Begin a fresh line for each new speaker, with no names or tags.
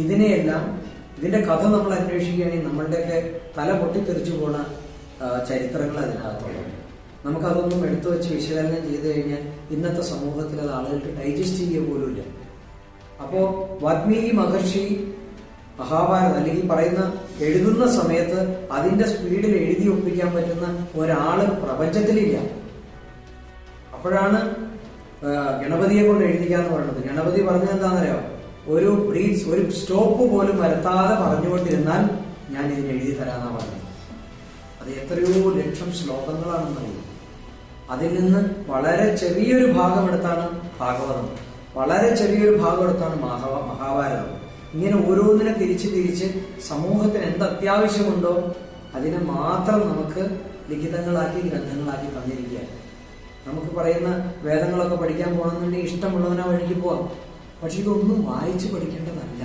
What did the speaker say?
ഇതിനെയെല്ലാം ഇതിന്റെ കഥ നമ്മൾ അന്വേഷിക്കുകയാണെങ്കിൽ നമ്മളുടെയൊക്കെ തല പൊട്ടിത്തെറിച്ചു പോണ ചരിത്രങ്ങൾ അതിനകത്തുള്ളത്. നമുക്കതൊന്നും എടുത്തു വെച്ച് വിശകലനം ചെയ്തു കഴിഞ്ഞാൽ ഇന്നത്തെ സമൂഹത്തിൽ അത് ആളുകൾക്ക് ഡൈജസ്റ്റ് ചെയ്യുക പോലുമില്ല. അപ്പോ വാൽമീകി മഹർഷി മഹാഭാരതം അല്ലെങ്കിൽ പറയുന്ന എഴുതുന്ന സമയത്ത് അതിന്റെ സ്പീഡിൽ എഴുതി ഒപ്പിക്കാൻ പറ്റുന്ന ഒരാള് പ്രപഞ്ചത്തിലില്ല. അപ്പോഴാണ് ഗണപതിയെ കൊണ്ട് എഴുതിക്കാന്ന് പറയുന്നത്. ഗണപതി പറഞ്ഞത് എന്താണെന്നറിയോ? ഒരു സ്റ്റോപ്പ് പോലും വരുത്താതെ പറഞ്ഞുകൊണ്ടിരുന്നാൽ ഞാൻ ഇതിന് എഴുതി തരാന്നാ പറഞ്ഞത്. അത് എത്രയോ ലക്ഷം ശ്ലോകങ്ങളാണെന്നുള്ളത്. അതിൽ നിന്ന് വളരെ ചെറിയൊരു ഭാഗം എടുത്താണ് ഭാഗവതം, വളരെ ചെറിയൊരു ഭാഗം എടുത്താണ് മഹാഭാരതം. ഇങ്ങനെ ഓരോന്നിനെ തിരിച്ച് സമൂഹത്തിന് എന്ത് അത്യാവശ്യമുണ്ടോ അതിനെ മാത്രം നമുക്ക് ലിഖിതങ്ങളാക്കി ഗ്രന്ഥങ്ങളാക്കി തന്നിരിക്കുക. നമുക്ക് പറയുന്ന വേദങ്ങളൊക്കെ പഠിക്കാൻ പോകണമെന്നുണ്ടെങ്കിൽ ഇഷ്ടമുള്ളവനാ വഴിക്ക് പോവാം. പക്ഷെ ഇതൊന്നും വായിച്ച് പഠിക്കേണ്ടതല്ല.